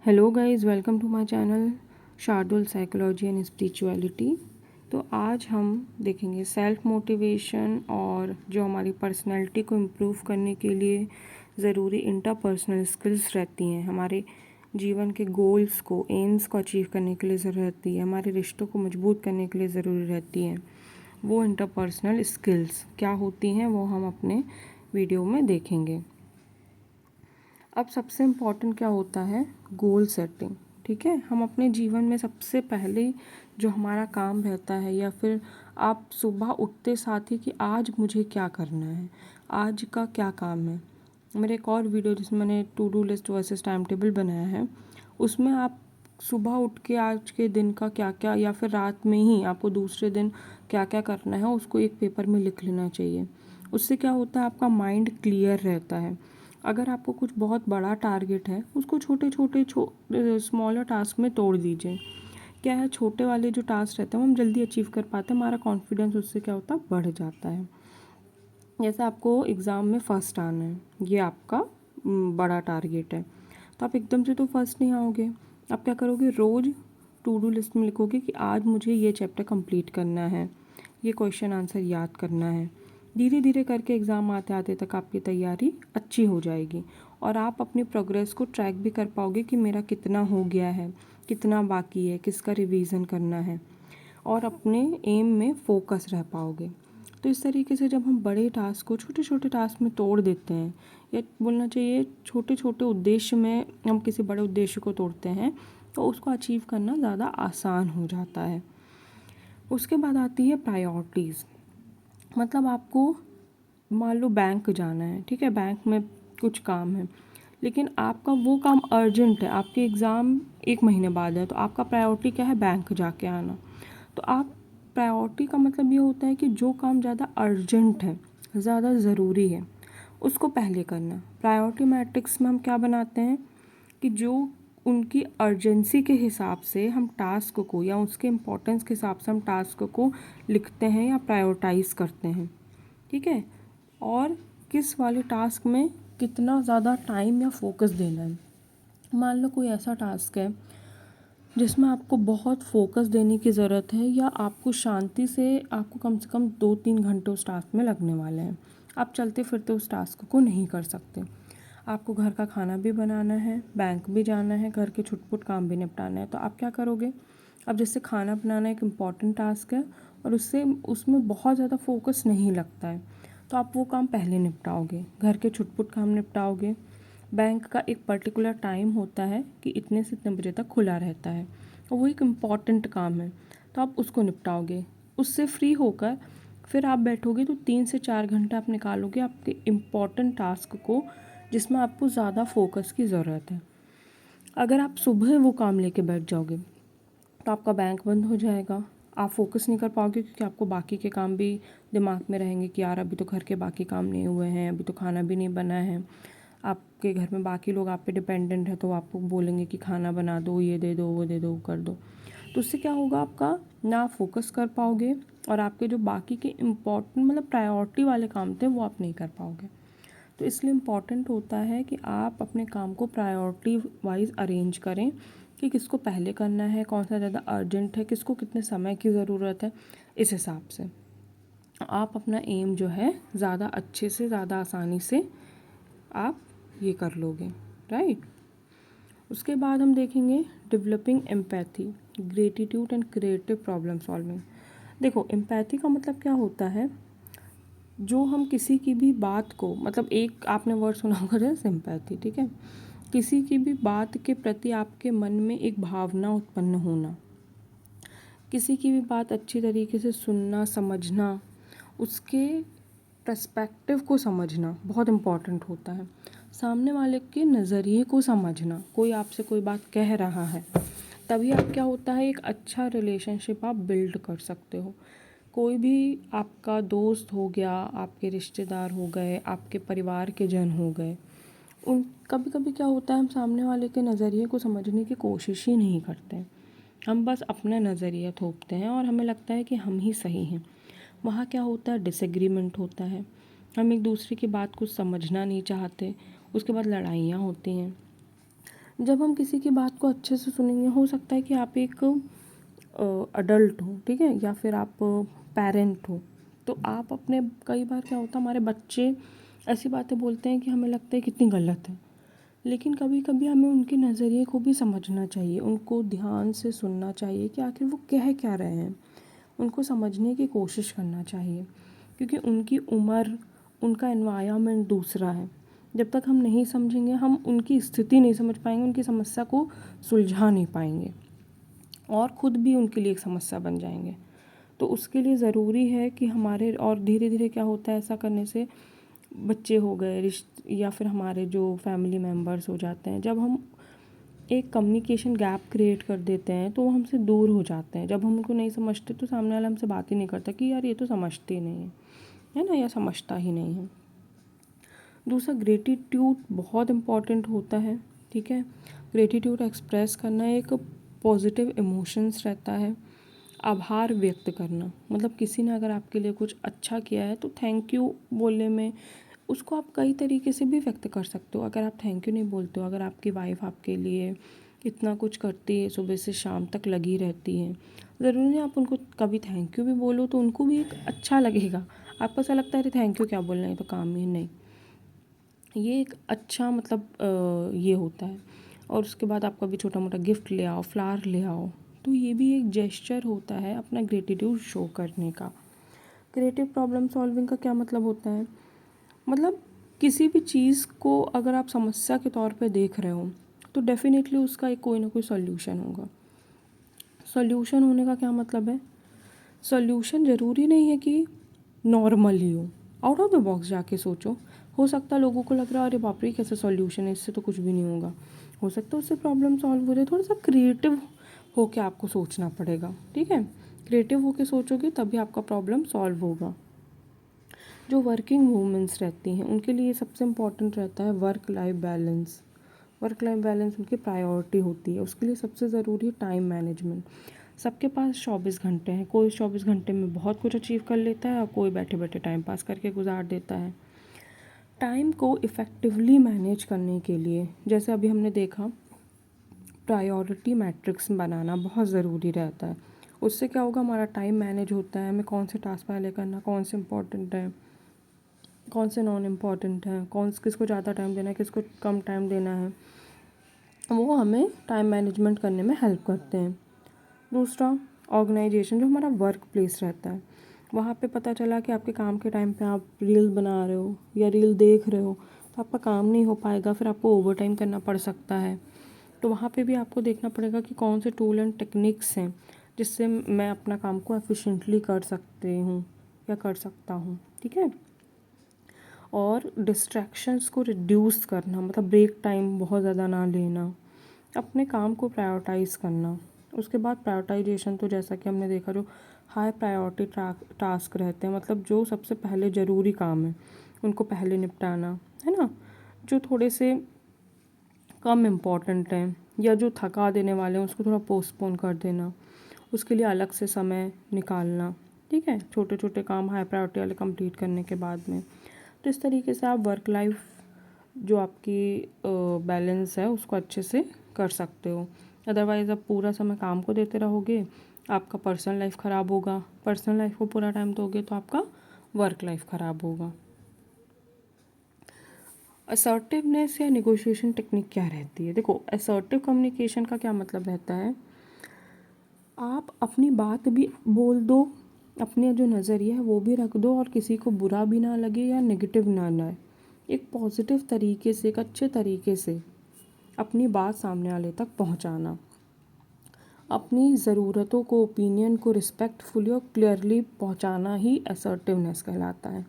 Hello guys, welcome to my channel Shardul psychology and spirituality. तो आज हम देखेंगे सेल्फ मोटिवेशन और जो हमारी पर्सनैलिटी को इम्प्रूव करने के लिए ज़रूरी इंटरपर्सनल स्किल्स रहती हैं, हमारे जीवन के गोल्स को, एम्स को अचीव करने के लिए ज़रूरत रहती है, हमारे रिश्तों को मजबूत करने के लिए ज़रूरी रहती हैं। वो इंटरपर्सनल स्किल्स क्या होती हैं वो हम अपने वीडियो में देखेंगे। अब सबसे इम्पॉर्टेंट क्या होता है, गोल सेटिंग। ठीक है, हम अपने जीवन में सबसे पहले जो हमारा काम रहता है, या फिर आप सुबह उठते साथ ही कि आज मुझे क्या करना है, आज का क्या काम है। मेरे एक और वीडियो जिसमें मैंने to do list versus time table बनाया है, उसमें आप सुबह उठ के आज के दिन का क्या क्या, या फिर रात में ही आपको दूसरे दिन क्या क्या करना है उसको एक पेपर में लिख लेना चाहिए। उससे क्या होता है, आपका माइंड क्लियर रहता है। अगर आपको कुछ बहुत बड़ा टारगेट है, उसको छोटे छोटे स्मॉलर टास्क में तोड़ दीजिए। क्या है, छोटे वाले जो टास्क रहते हैं वो हम जल्दी अचीव कर पाते हैं, हमारा कॉन्फिडेंस उससे क्या होता है, बढ़ जाता है। जैसे आपको एग्ज़ाम में फ़र्स्ट आना है, ये आपका बड़ा टारगेट है, तो आप एकदम से तो फर्स्ट नहीं आओगे। आप क्या करोगे, रोज़ टू डू लिस्ट में लिखोगे कि आज मुझे ये चैप्टर कंप्लीट करना है, ये क्वेश्चन आंसर याद करना है। धीरे धीरे करके एग्ज़ाम आते आते तक आपकी तैयारी अच्छी हो जाएगी और आप अपनी प्रोग्रेस को ट्रैक भी कर पाओगे कि मेरा कितना हो गया है, कितना बाकी है, किसका रिवीजन करना है, और अपने एम में फोकस रह पाओगे। तो इस तरीके से जब हम बड़े टास्क को छोटे छोटे टास्क में तोड़ देते हैं, या बोलना चाहिए छोटे छोटे उद्देश्य में हम किसी बड़े उद्देश्य को तोड़ते हैं, तो उसको अचीव करना ज़्यादा आसान हो जाता है। उसके बाद आती है प्रायोरिटीज़। मतलब आपको मान लो बैंक जाना है, ठीक है, बैंक में कुछ काम है, लेकिन आपका वो काम अर्जेंट है, आपके एग्ज़ाम एक महीने बाद है, तो आपका प्रायोरिटी क्या है, बैंक जाके आना। तो आप प्रायोरिटी का मतलब ये होता है कि जो काम ज़्यादा अर्जेंट है, ज़्यादा ज़रूरी है, उसको पहले करना। प्रायोरिटी मैट्रिक्स में हम क्या बनाते हैं कि जो उनकी अर्जेंसी के हिसाब से हम टास्क को, या उसके इम्पोर्टेंस के हिसाब से हम टास्क को लिखते हैं या प्रायोरिटाइज़ करते हैं। ठीक है, और किस वाले टास्क में कितना ज़्यादा टाइम या फोकस देना है। मान लो कोई ऐसा टास्क है जिसमें आपको बहुत फोकस देने की ज़रूरत है, या आपको शांति से, आपको कम से कम 2-3 घंटे उस टास्क में लगने वाले हैं, आप चलते फिरते उस टास्क को नहीं कर सकते। आपको घर का खाना भी बनाना है, बैंक भी जाना है, घर के छुटपुट काम भी निपटाना है, तो आप क्या करोगे। अब जैसे खाना बनाना एक इम्पॉर्टेंट टास्क है और उसमें बहुत ज़्यादा फोकस नहीं लगता है, तो आप वो काम पहले निपटाओगे, घर के छुटपुट काम निपटाओगे। बैंक का एक पर्टिकुलर टाइम होता है कि इतने से इतने बजे तक खुला रहता है, और वो एक इम्पॉर्टेंट काम है, तो आप उसको निपटाओगे। उससे फ्री होकर फिर आप बैठोगे तो 3 से 4 घंटे आप निकालोगे आपके इम्पॉर्टेंट टास्क को, जिसमें आपको ज़्यादा फोकस की ज़रूरत है। अगर आप सुबह वो काम लेके बैठ जाओगे तो आपका बैंक बंद हो जाएगा, आप फोकस नहीं कर पाओगे, क्योंकि आपको बाकी के काम भी दिमाग में रहेंगे कि यार अभी तो घर के बाकी काम नहीं हुए हैं, अभी तो खाना भी नहीं बना है। आपके घर में बाकी लोग आप पे डिपेंडेंट है, तो आपको बोलेंगे कि खाना बना दो, ये दे दो, वो दे दो, कर दो। तो उससे क्या होगा, आपका ना फोकस कर पाओगे, और आपके जो बाकी के इम्पोर्टेंट मतलब प्रायोरिटी वाले काम थे वो आप नहीं कर पाओगे। तो इसलिए इम्पॉर्टेंट होता है कि आप अपने काम को प्रायोरिटी वाइज अरेंज करें कि किसको पहले करना है, कौन सा ज़्यादा अर्जेंट है, किसको कितने समय की ज़रूरत है। इस हिसाब से आप अपना एम जो है ज़्यादा अच्छे से, ज़्यादा आसानी से आप ये कर लोगे, राइट। उसके बाद हम देखेंगे developing empathy, gratitude and creative problem solving. देखो, एम्पैथी का मतलब क्या होता है, जो हम किसी की भी बात को, मतलब एक आपने वर्ड सुना होगा जैसे सिंपैथी, ठीक है, किसी की भी बात के प्रति आपके मन में एक भावना उत्पन्न होना, किसी की भी बात अच्छी तरीके से सुनना, समझना, उसके पर्सपेक्टिव को समझना बहुत इम्पॉर्टेंट होता है। सामने वाले के नज़रिए को समझना, कोई आपसे कोई बात कह रहा है, तभी आप क्या होता है, एक अच्छा रिलेशनशिप आप बिल्ड कर सकते हो। कोई भी आपका दोस्त हो गया, आपके रिश्तेदार हो गए, आपके परिवार के जन हो गए, उन कभी कभी क्या होता है, हम सामने वाले के नज़रिए को समझने की कोशिश ही नहीं करते, हम बस अपना नज़रिया थोपते हैं और हमें लगता है कि हम ही सही हैं। वहाँ क्या होता है, डिसएग्रीमेंट होता है, हम एक दूसरे की बात को समझना नहीं चाहते, उसके बाद लड़ाइयाँ होती हैं। जब हम किसी की बात को अच्छे से सुनेंगे, हो सकता है कि आप एक अडल्ट हो, ठीक है, या फिर आप पेरेंट हो, तो आप अपने, कई बार क्या होता है हमारे बच्चे ऐसी बातें बोलते हैं कि हमें लगता है कितनी गलत है, लेकिन कभी कभी हमें उनके नज़रिए को भी समझना चाहिए, उनको ध्यान से सुनना चाहिए कि आखिर वो कह क्या रहे हैं, उनको समझने की कोशिश करना चाहिए, क्योंकि उनकी उम्र, उनका एनवायरनमेंट दूसरा है। जब तक हम नहीं समझेंगे, हम उनकी स्थिति नहीं समझ पाएंगे, उनकी समस्या को सुलझा नहीं पाएंगे और ख़ुद भी उनके लिए एक समस्या बन जाएंगे। तो उसके लिए ज़रूरी है कि हमारे, और धीरे धीरे क्या होता है, ऐसा करने से बच्चे हो गए या फिर हमारे जो फैमिली मेम्बर्स हो जाते हैं, जब हम एक कम्युनिकेशन गैप क्रिएट कर देते हैं तो वो हमसे दूर हो जाते हैं। जब हम उनको नहीं समझते तो सामने वाला हमसे बात ही नहीं करता कि यार ये तो समझते ही नहीं है ना, या समझता ही नहीं है। दूसरा, ग्रेटिट्यूड बहुत इम्पॉर्टेंट होता है, ठीक है। ग्रेटिट्यूड एक्सप्रेस करना एक पॉजिटिव इमोशंस रहता है। आभार व्यक्त करना, मतलब किसी ने अगर आपके लिए कुछ अच्छा किया है तो थैंक यू बोलने में, उसको आप कई तरीके से भी व्यक्त कर सकते हो। अगर आप थैंक यू नहीं बोलते हो, अगर आपकी वाइफ आपके लिए इतना कुछ करती है, सुबह से शाम तक लगी रहती है, ज़रूरी नहीं आप उनको कभी थैंक यू भी बोलो तो उनको भी एक अच्छा लगेगा। आपको ऐसा लगता है अरे थैंक यू क्या बोलना है, तो काम ही नहीं, ये एक अच्छा मतलब ये होता है। और उसके बाद आप कभी छोटा मोटा गिफ्ट ले आओ, फ्लावर ले आओ, तो ये भी एक जेस्चर होता है अपना ग्रेटिट्यूड शो करने का। क्रिएटिव प्रॉब्लम सॉल्विंग का क्या मतलब होता है, मतलब किसी भी चीज़ को अगर आप समस्या के तौर पे देख रहे हो तो डेफिनेटली उसका एक कोई ना कोई सॉल्यूशन होगा। सॉल्यूशन होने का क्या मतलब है, सॉल्यूशन ज़रूरी नहीं है कि नॉर्मल ही हो, आउट ऑफ द बॉक्स जाके सोचो। हो सकता है लोगों को लग रहा है अरे बाप रे कैसे सॉल्यूशन है, इससे तो कुछ भी नहीं होगा, हो सकता है उससे प्रॉब्लम सॉल्व हो जाए। थोड़ा सा क्रिएटिव होके आपको सोचना पड़ेगा, ठीक है। क्रिएटिव होके सोचोगे तभी आपका प्रॉब्लम सॉल्व होगा। जो वर्किंग वूमेंस रहती हैं उनके लिए सबसे इम्पॉर्टेंट रहता है work life balance. Work life balance उनकी प्रायोरिटी होती है, उसके लिए सबसे ज़रूरी है टाइम मैनेजमेंट। सबके पास 24 घंटे हैं, कोई 24 घंटे में बहुत कुछ अचीव कर लेता है और कोई बैठे बैठे टाइम पास करके गुजार देता है। टाइम को इफ़ेक्टिवली मैनेज करने के लिए, जैसे अभी हमने देखा, प्रायोरिटी मैट्रिक्स बनाना बहुत ज़रूरी रहता है। उससे क्या होगा, हमारा टाइम मैनेज होता है, हमें कौन से टास्क पहले करना, कौन से इम्पोर्टेंट है, कौन से नॉन इम्पॉर्टेंट हैं, किसको ज़्यादा टाइम देना है, किसको कम टाइम देना है, वो हमें टाइम मैनेजमेंट करने में हेल्प करते हैं। दूसरा, ऑर्गेनाइजेशन, जो हमारा वर्क प्लेस रहता है, वहाँ पे पता चला कि आपके काम के टाइम पे आप रील बना रहे हो या रील देख रहे हो तो आपका काम नहीं हो पाएगा, फिर आपको ओवर टाइम करना पड़ सकता है। तो वहाँ पे भी आपको देखना पड़ेगा कि कौन से टूल एंड टेक्निक्स हैं जिससे मैं अपना काम को एफिशिएंटली कर सकती हूँ या कर सकता हूँ, ठीक है। और डिस्ट्रैक्शंस को रिड्यूस करना, मतलब ब्रेक टाइम बहुत ज़्यादा ना लेना, अपने काम को प्रायोरिटाइज़ करना। उसके बाद प्रायोरिटाइजेशन, तो जैसा कि हमने देखा, जो हाई प्रायोरिटी टास्क रहते हैं, मतलब जो सबसे पहले ज़रूरी काम है उनको पहले निपटाना, है ना। जो थोड़े से कम इम्पॉर्टेंट हैं या जो थका देने वाले हैं उसको थोड़ा पोस्टपोन कर देना, उसके लिए अलग से समय निकालना, ठीक है। छोटे छोटे काम हाई प्रायोरिटी वाले कंप्लीट करने के बाद में, तो इस तरीके से आप वर्क लाइफ जो आपकी बैलेंस है उसको अच्छे से कर सकते हो। अदरवाइज़ आप पूरा समय काम को देते रहोगे, आपका पर्सनल लाइफ ख़राब होगा, पर्सनल लाइफ को पूरा टाइम दोगे तो आपका वर्क लाइफ ख़राब होगा। असर्टिवनेस या निगोशिएशन टेक्निक क्या रहती है, देखो असर्टिव कम्युनिकेशन का क्या मतलब रहता है, आप अपनी बात भी बोल दो, अपने जो नज़रिया है वो भी रख दो और किसी को बुरा भी ना लगे या नेगेटिव ना लगे, एक पॉजिटिव तरीके से, एक अच्छे तरीके से अपनी बात सामने वाले तक पहुंचाना, अपनी ज़रूरतों को, ओपिनियन को रिस्पेक्टफुली और क्लियरली पहुंचाना ही असर्टिवनेस कहलाता है।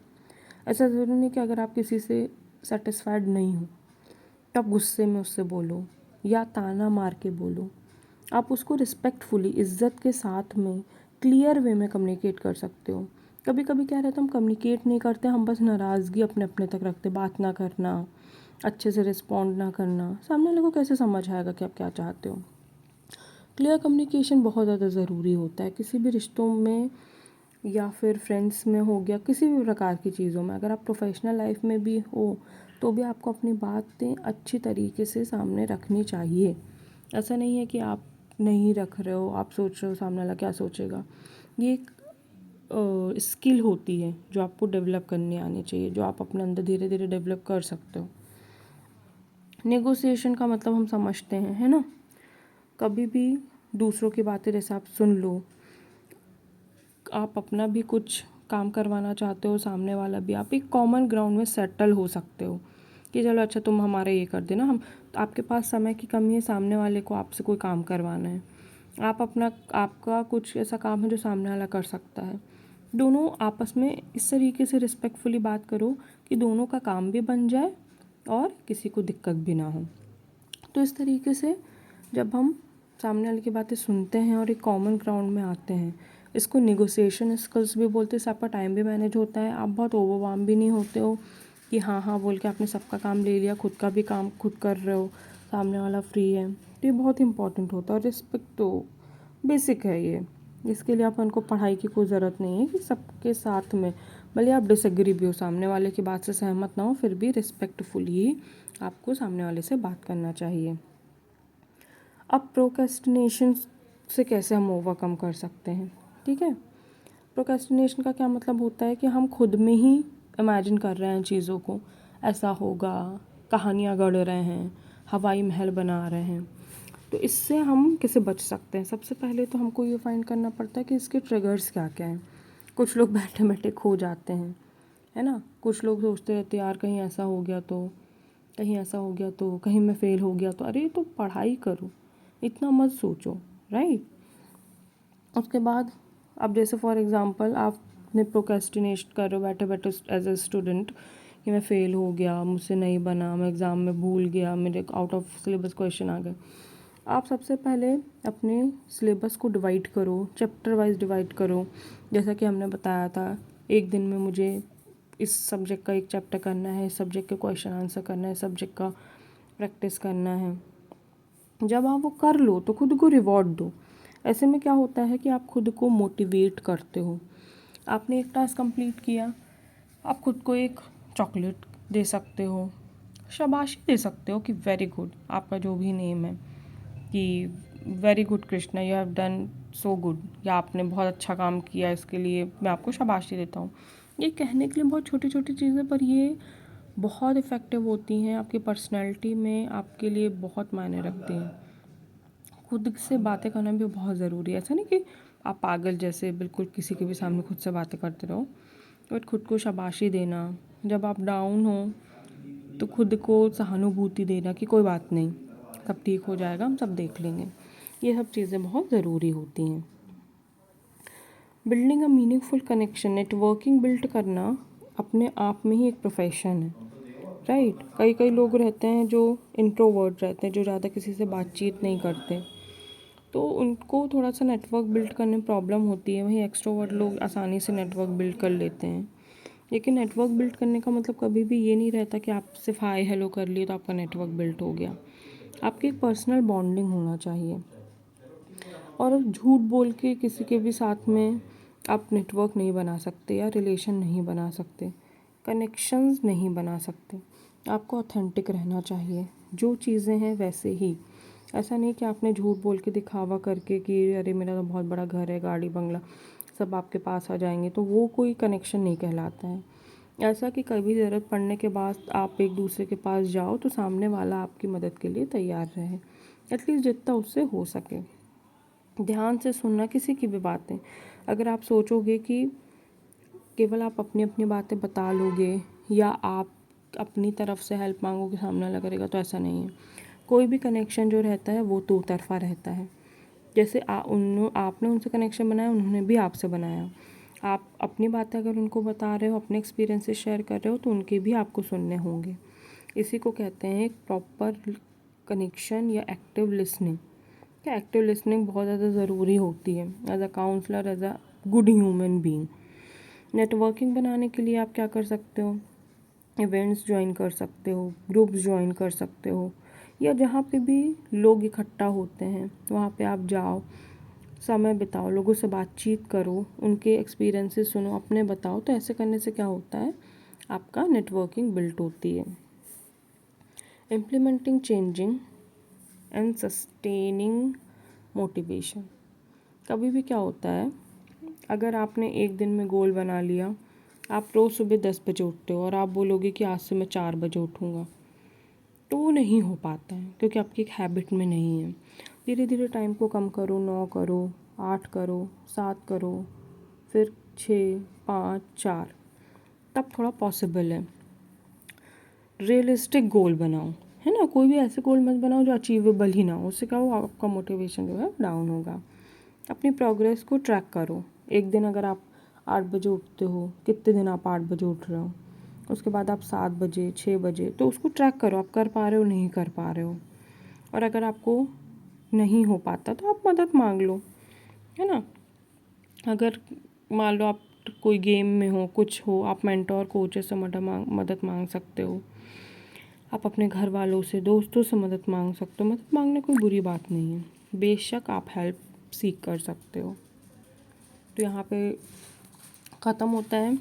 ऐसा ज़रूरी नहीं कि अगर आप किसी से सेटिस्फाइड नहीं हो तो आप गुस्से में उससे बोलो या ताना मार के बोलो, आप उसको रिस्पेक्टफुली, इज़्ज़त के साथ में, क्लियर वे में कम्युनिकेट कर सकते हो। कभी कभी क्या रहता है, हम कम्युनिकेट नहीं करते, हम बस नाराज़गी अपने अपने तक रखते, बात ना करना, अच्छे से रिस्पॉन्ड ना करना, सामने वाले को कैसे समझ आएगा कि आप क्या चाहते हो। क्लियर कम्युनिकेशन बहुत ज़्यादा ज़रूरी होता है किसी भी रिश्तों में, या फिर फ्रेंड्स में हो गया, किसी भी प्रकार की चीज़ों में। अगर आप प्रोफेशनल लाइफ में भी हो तो भी आपको अपनी बातें अच्छी तरीके से सामने रखनी चाहिए। ऐसा नहीं है कि आप नहीं रख रहे हो, आप सोच रहे हो सामने वाला क्या सोचेगा। ये एक स्किल होती है जो आपको डेवलप करनी आनी चाहिए, जो आप अपने अंदर धीरे धीरे डेवलप कर सकते हो। नेगोशिएशन का मतलब हम समझते हैं, है ना। कभी भी दूसरों की बातें जैसे आप सुन लो, आप अपना भी कुछ काम करवाना चाहते हो, सामने वाला भी, आप एक कॉमन ग्राउंड में सेटल हो सकते हो कि चलो अच्छा तुम हमारा ये कर देना, हम तो आपके पास समय की कमी है, सामने वाले को आपसे कोई काम करवाना है, आपका कुछ ऐसा काम है जो सामने वाला कर सकता है। दोनों आपस में इस तरीके से रिस्पेक्टफुली बात करो कि दोनों का काम भी बन जाए और किसी को दिक्कत भी ना हो। तो इस तरीके से जब हम सामने वाले की बातें सुनते हैं और एक कॉमन ग्राउंड में आते हैं, इसको निगोशिएशन स्किल्स भी बोलते हैं। इससे आपका टाइम भी मैनेज होता है, आप बहुत ओवरवार्म भी नहीं होते हो कि हाँ हाँ बोल के आपने सबका काम ले लिया, खुद का भी काम खुद कर रहे हो, सामने वाला फ्री है। तो ये बहुत इंपॉर्टेंट होता है। और रिस्पेक्ट तो बेसिक है ये, इसके लिए अपन को पढ़ाई की कोई ज़रूरत नहीं है कि सबके साथ में भले आप डिसएग्री भी हो, सामने वाले की बात से सहमत ना हो, फिर भी रिस्पेक्टफुली ही आपको सामने वाले से बात करना चाहिए। अब प्रोक्रेस्टिनेशन से कैसे हम ओवरकम कर सकते हैं, ठीक है। प्रोक्रेस्टिनेशन का क्या मतलब होता है कि हम खुद में ही इमेजिन कर रहे हैं चीज़ों को, ऐसा होगा, कहानियाँ गढ़ रहे हैं, हवाई महल बना रहे हैं। तो इससे हम कैसे बच सकते हैं? सबसे पहले तो हमको ये फाइंड करना पड़ता है कि इसके ट्रिगर्स क्या क्या हैं। कुछ लोग बैठे बैठे खो जाते हैं, है ना। कुछ लोग सोचते रहते यार कहीं ऐसा हो गया तो, कहीं ऐसा हो गया तो, कहीं मैं फ़ेल हो गया तो। अरे तो पढ़ाई करो, इतना मत सोचो, राइट। उसके बाद अब जैसे फॉर एग्ज़ाम्पल आपने प्रोक्रेस्टिनेट कर रहे हो बैठे बैठे एज ए स्टूडेंट कि मैं फ़ेल हो गया, मुझसे नहीं बना, मैं एग्ज़ाम में भूल गया, मेरे आउट ऑफ सिलेबस क्वेश्चन आ गए। आप सबसे पहले अपने सिलेबस को डिवाइड करो, चैप्टर वाइज डिवाइड करो। जैसा कि हमने बताया था, एक दिन में मुझे इस सब्जेक्ट का एक चैप्टर करना है, इस सब्जेक्ट के क्वेश्चन आंसर करना है, इस सब्जेक्ट का प्रैक्टिस करना है। जब आप वो कर लो तो खुद को रिवॉर्ड दो। ऐसे में क्या होता है कि आप खुद को मोटिवेट करते हो। आपने एक टास्क कंप्लीट किया, आप खुद को एक चॉकलेट दे सकते हो, शाबाशी दे सकते हो कि वेरी गुड, आपका जो भी नेम है कि very good Krishna, you have done so good, या आपने बहुत अच्छा काम किया, इसके लिए मैं आपको शाबाशी देता हूँ। ये कहने के लिए बहुत छोटी छोटी चीज़ें, पर ये बहुत इफ़ेक्टिव होती हैं आपकी पर्सनैलिटी में, आपके लिए बहुत मायने रखती हैं। खुद से बातें करना भी बहुत ज़रूरी है। ऐसा नहीं कि आप पागल जैसे बिल्कुल किसी के भी सामने खुद से बातें करते रहो, बट खुद को शाबाशी देना। जब आप डाउन हो तो खुद को सहानुभूति देना कि कोई बात नहीं, सब ठीक हो जाएगा, हम सब देख लेंगे। ये सब चीज़ें बहुत ज़रूरी होती हैं। Building a meaningful connection, networking build करना अपने आप में ही एक प्रोफेशन है, राइट। कई कई लोग रहते हैं जो इंट्रोवर्ट रहते हैं, जो ज़्यादा किसी से बातचीत नहीं करते, तो उनको थोड़ा सा नेटवर्क बिल्ड करने में प्रॉब्लम होती है। वहीं एक्सट्रोवर्ट लोग आसानी से नेटवर्क बिल्ड कर लेते हैं। लेकिन नेटवर्क बिल्ड करने का मतलब कभी भी ये नहीं रहता कि आप सिर्फ हाय हेलो कर लिए तो आपका नेटवर्क बिल्ड हो गया। आपकी एक पर्सनल बॉन्डिंग होना चाहिए। और झूठ बोल के किसी के भी साथ में आप नेटवर्क नहीं बना सकते या रिलेशन नहीं बना सकते, कनेक्शंस नहीं बना सकते। आपको ऑथेंटिक रहना चाहिए, जो चीज़ें हैं वैसे ही। ऐसा नहीं कि आपने झूठ बोल के दिखावा करके कि अरे मेरा तो बहुत बड़ा घर है, गाड़ी बंगला, सब आपके पास आ जाएंगे, तो वो कोई कनेक्शन नहीं कहलाता है। ऐसा कि कभी ज़रूरत पड़ने के बाद आप एक दूसरे के पास जाओ तो सामने वाला आपकी मदद के लिए तैयार रहे, एटलीस्ट जितना उससे हो सके। ध्यान से सुनना किसी की भी बातें। अगर आप सोचोगे कि केवल आप अपनी अपनी बातें बता लोगे या आप अपनी तरफ से हेल्प मांगोगे सामने वाला करेगा, तो ऐसा नहीं है। कोई भी कनेक्शन जो रहता है वो दो तरफा रहता है। जैसे आपने उनसे कनेक्शन बनाया, उन्होंने भी आपसे बनाया। आप अपनी बातें अगर उनको बता रहे हो, अपने एक्सपीरियंसेस शेयर कर रहे हो, तो उनके भी आपको सुनने होंगे। इसी को कहते हैं एक प्रॉपर कनेक्शन या एक्टिव लिसनिंग। क्या एक्टिव लिसनिंग बहुत ज़्यादा ज़रूरी होती है as a counsellor, as a good human being. Networking बनाने के लिए आप क्या कर सकते हो? इवेंट्स ज्वाइन कर सकते हो, ग्रुप्स ज्वाइन कर सकते हो, या जहाँ पे भी लोग इकट्ठा होते हैं वहाँ पे आप जाओ, समय बिताओ, लोगों से बातचीत करो, उनके एक्सपीरियंसेस सुनो, अपने बताओ। तो ऐसे करने से क्या होता है, आपका नेटवर्किंग बिल्ट होती है। Implementing changing and sustaining motivation. कभी भी क्या होता है, अगर आपने एक दिन में गोल बना लिया, आप रोज़ सुबह 10 बजे उठते हो और आप बोलोगे कि आज से मैं 4 बजे उठूँगा, तो वो नहीं हो पाता है क्योंकि आपकी एक हैबिट में नहीं है। धीरे धीरे टाइम को कम करो, 9 करो, 8 करो, 7 करो, फिर 6, 5, 4, तब थोड़ा पॉसिबल है। रियलिस्टिक गोल बनाओ, है ना। कोई भी ऐसे गोल मत बनाओ जो अचीवेबल ही ना हो, उससे क्या हो, आपका मोटिवेशन जो है डाउन होगा। अपनी प्रोग्रेस को ट्रैक करो। एक दिन अगर आप 8 बजे उठते हो, कितने दिन आप 8 बजे उठ रहे हो, उसके बाद आप 7 बजे, 6 बजे, तो उसको ट्रैक करो, आप कर पा रहे हो नहीं कर पा रहे हो। और अगर आपको नहीं हो पाता तो आप मदद मांग लो, है ना। अगर मान लो आप कोई गेम में हो, कुछ हो, आप मेंटोर कोचेस से मदद मांग सकते हो। आप अपने घर वालों से, दोस्तों से मदद मांग सकते हो। मदद मांगने कोई बुरी बात नहीं है, बेशक आप हेल्प सीख कर सकते हो। तो यहाँ पे ख़त्म होता है।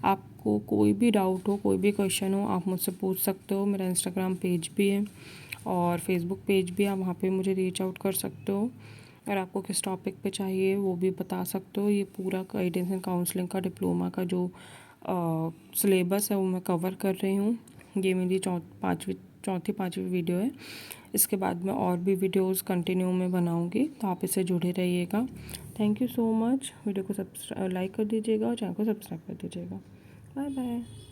आपको कोई भी डाउट हो, कोई भी क्वेश्चन हो, आप मुझसे पूछ सकते हो। मेरा इंस्टाग्राम पेज भी है और फेसबुक पेज भी है, आप वहाँ पे मुझे रीच आउट कर सकते हो। और आपको किस टॉपिक पे चाहिए वो भी बता सकते हो। ये पूरा गाइडेंस एंड काउंसलिंग का डिप्लोमा का जो सिलेबस है वो मैं कवर कर रही हूँ। ये मेरी चौथी पाँचवीं वीडियो है। इसके बाद मैं और भी वीडियोस कंटिन्यू में बनाऊँगी, तो आप इससे जुड़े रहिएगा। Thank you so much. Video को लाइक कर दीजिएगा और चैनल को सब्सक्राइब कर दीजिएगा। Bye bye.